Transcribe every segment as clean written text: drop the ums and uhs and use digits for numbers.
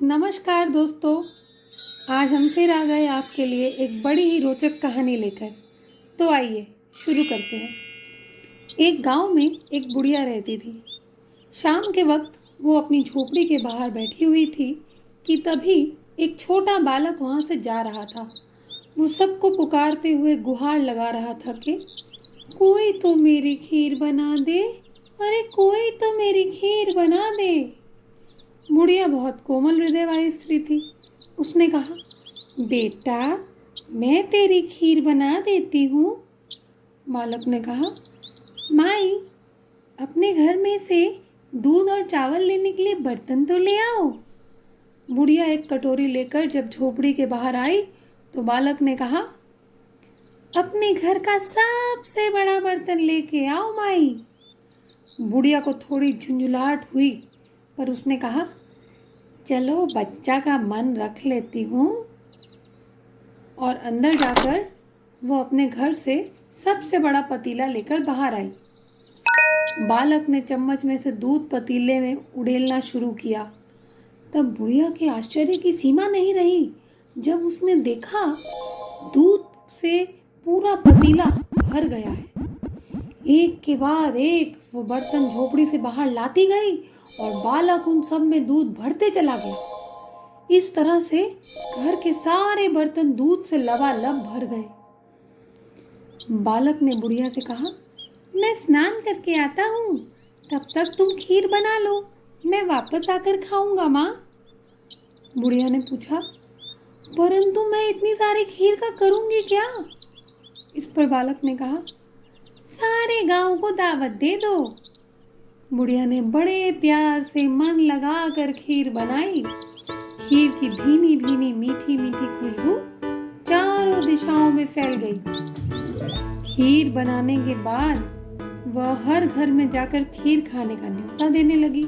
नमस्कार दोस्तों। आज हम फिर आ गए आपके लिए एक बड़ी ही रोचक कहानी लेकर। तो आइए शुरू करते हैं। एक गांव में एक बुढ़िया रहती थी। शाम के वक्त वो अपनी झोपड़ी के बाहर बैठी हुई थी कि तभी एक छोटा बालक वहां से जा रहा था। वो सबको पुकारते हुए गुहार लगा रहा था कि कोई तो मेरी खीर बना दे, अरे कोई तो मेरी खीर बना दे। बुढ़िया बहुत कोमल हृदय वाली स्त्री थी। उसने कहा, बेटा मैं तेरी खीर बना देती हूँ। बालक ने कहा, माई अपने घर में से दूध और चावल लेने के लिए बर्तन तो ले आओ। बुढ़िया एक कटोरी लेकर जब झोपड़ी के बाहर आई तो बालक ने कहा, अपने घर का सबसे बड़ा बर्तन लेके आओ माई। बुढ़िया को थोड़ी झुंझुलाहट हुई, पर उसने कहा, चलो बच्चा का मन रख लेती हूँ। और अंदर जाकर वो अपने घर से सबसे बड़ा पतीला लेकर बाहर आई। बालक ने चम्मच में से दूध पतीले में उड़ेलना शुरू किया। तब बुढ़िया के आश्चर्य की सीमा नहीं रही जब उसने देखा दूध से पूरा पतीला भर गया है। एक के बाद एक वो बर्तन झोपड़ी से बाहर लाती गई और बालक उन सब में दूध भरते चला गया। इस तरह से घर के सारे बर्तन दूध से लबालब भर गए। बालक ने बुढ़िया से कहा, मैं स्नान करके आता हूँ, तब तक तुम खीर बना लो, मैं वापस आकर खाऊंगा माँ। बुढ़िया ने पूछा, परंतु मैं इतनी सारी खीर का करूंगी क्या? इस पर बालक ने कहा, सारे गांव को दावत दे दो। बुढ़िया ने बड़े प्यार से मन लगा कर खीर बनाई। खीर की भीनी भीनी मीठी मीठी खुशबू चारों दिशाओं में फैल गई। खीर बनाने के बाद वह हर घर में जाकर खीर खाने का न्योता देने लगी।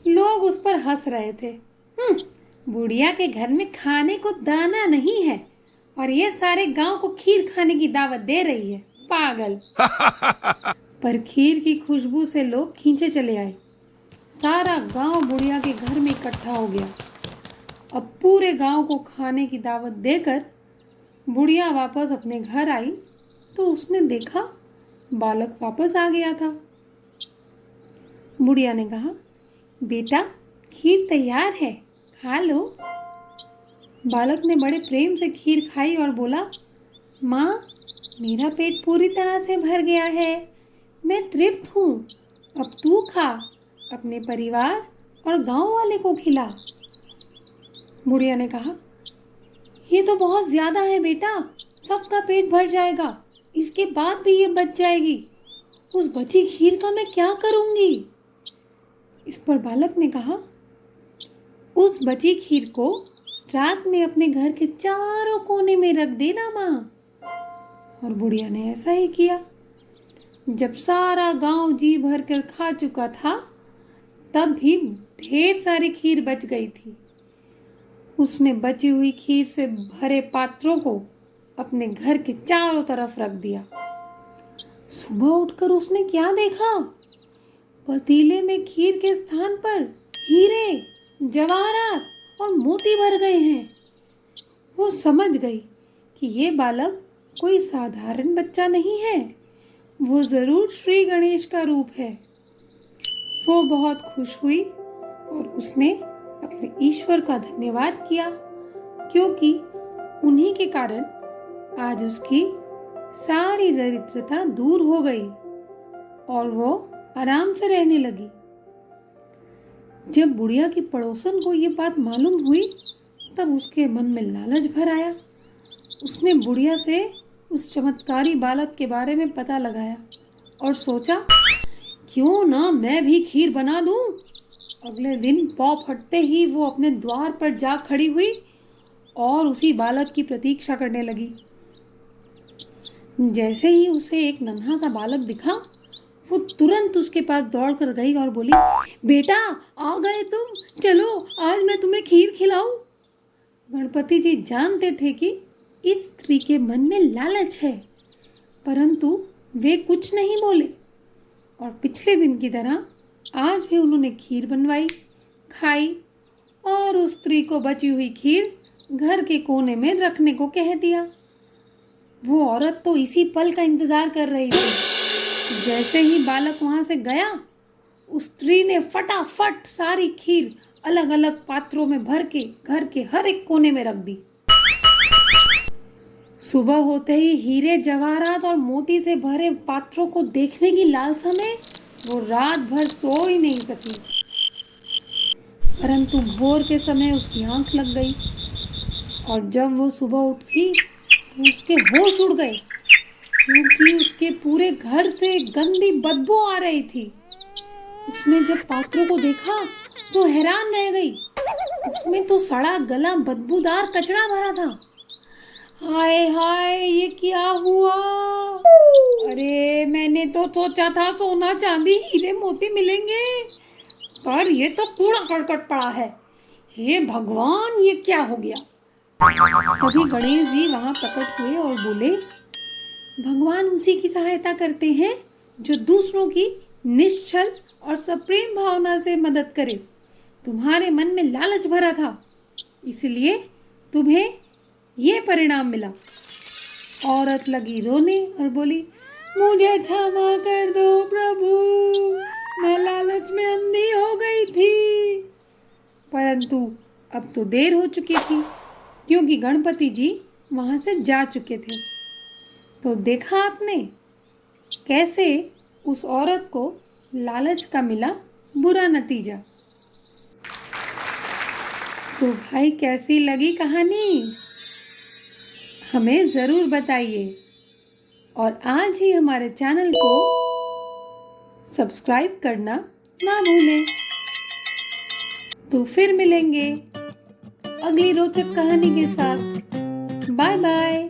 लोग उस पर हंस रहे थे। बुढ़िया के घर में खाने को दाना नहीं है और ये सारे गांव को खीर खाने की दावत दे रही है, पागल। पर खीर की खुशबू से लोग खींचे चले आए। सारा गांव बुढ़िया के घर में इकट्ठा हो गया। अब पूरे गांव को खाने की दावत देकर बुढ़िया वापस अपने घर आई तो उसने देखा बालक वापस आ गया था। बुढ़िया ने कहा, बेटा खीर तैयार है, खा लो। बालक ने बड़े प्रेम से खीर खाई और बोला, माँ मेरा पेट पूरी तरह से भर गया है, मैं तृप्त हूँ। अब तू खा, अपने परिवार और गांव वाले को खिला। बुढ़िया ने कहा, ये तो बहुत ज्यादा है बेटा, सबका पेट भर जाएगा, इसके बाद भी ये बच जाएगी। उस बची खीर का मैं क्या करूंगी? इस पर बालक ने कहा, उस बची खीर को रात में अपने घर के चारों कोने में रख देना माँ। और बुढ़िया ने ऐसा ही किया। जब सारा गांव जी भर कर खा चुका था तब भी ढेर सारी खीर बच गई थी। उसने बची हुई खीर से भरे पात्रों को अपने घर के चारों तरफ रख दिया। सुबह उठकर उसने क्या देखा? पतीले में खीर के स्थान पर हीरे, जवाहरात और मोती भर गए हैं। वो समझ गई कि ये बालक कोई साधारण बच्चा नहीं है, वो जरूर श्री गणेश का रूप है। वो बहुत खुश हुई और उसने अपने ईश्वर का धन्यवाद किया, क्योंकि उन्हीं के कारण आज उसकी सारी दरिद्रता दूर हो गई और वो आराम से रहने लगी। जब बुढ़िया की पड़ोसन को ये बात मालूम हुई तब उसके मन में लालच भर आया। उसने बुढ़िया से उस चमत्कारी बालक के बारे में पता लगाया और सोचा, क्यों ना मैं भी खीर बना दूं। अगले दिन पौ फटते ही वो अपने द्वार पर जा खड़ी हुई और उसी बालक की प्रतीक्षा करने लगी। जैसे ही उसे एक नन्हा सा बालक दिखा, वो तुरंत उसके पास दौड़कर गई और बोली, बेटा आ गए तुम, चलो आज मैं तुम्हें खीर खिलाऊं। गणपति जी जानते थे कि इस स्त्री के मन में लालच है, परंतु वे कुछ नहीं बोले और पिछले दिन की तरह आज भी उन्होंने खीर बनवाई, खाई और उस स्त्री को बची हुई खीर घर के कोने में रखने को कह दिया। वो औरत तो इसी पल का इंतजार कर रही थी। जैसे ही बालक वहां से गया, उस स्त्री ने फटाफट सारी खीर अलग अलग पात्रों में भर के घर के हर एक कोने में रख दी। सुबह होते ही हीरे जवाहरात और मोती से भरे पात्रों को देखने की लालसा में वो रात भर सो ही नहीं सकी। परंतु भोर के समय उसकी आंख लग गई और जब वो सुबह उठी तो उसके होश उड़ गए, क्योंकि उसके पूरे घर से गंदी बदबू आ रही थी। उसने जब पात्रों को देखा तो हैरान रह गई। उसमें तो सड़ा गला बदबूदार कचरा भरा था। हाय हाय, ये क्या हुआ? अरे मैंने तो सोचा था सोना चांदी हीरे मोती मिलेंगे, पर ये तो कूड़ा करकट पड़ा है। हे भगवान, ये क्या हो गया? तभी गणेश जी वहां प्रकट हुए और बोले, भगवान उसी की सहायता करते हैं जो दूसरों की निश्चल और सप्रेम भावना से मदद करे। तुम्हारे मन में लालच भरा था, इसलिए तुम्हें ये परिणाम मिला। औरत लगी रोने और बोली, मुझे क्षमा कर दो प्रभु, मैं लालच में अंधी हो गई थी। परंतु अब तो देर हो चुकी थी, क्योंकि गणपति जी वहां से जा चुके थे। तो देखा आपने कैसे उस औरत को लालच का मिला बुरा नतीजा। तो भाई, कैसी लगी कहानी? हमें ज़रूर बताइए और आज ही हमारे चैनल को सब्सक्राइब करना ना भूलें। तो फिर मिलेंगे अगली रोचक कहानी के साथ। Bye bye.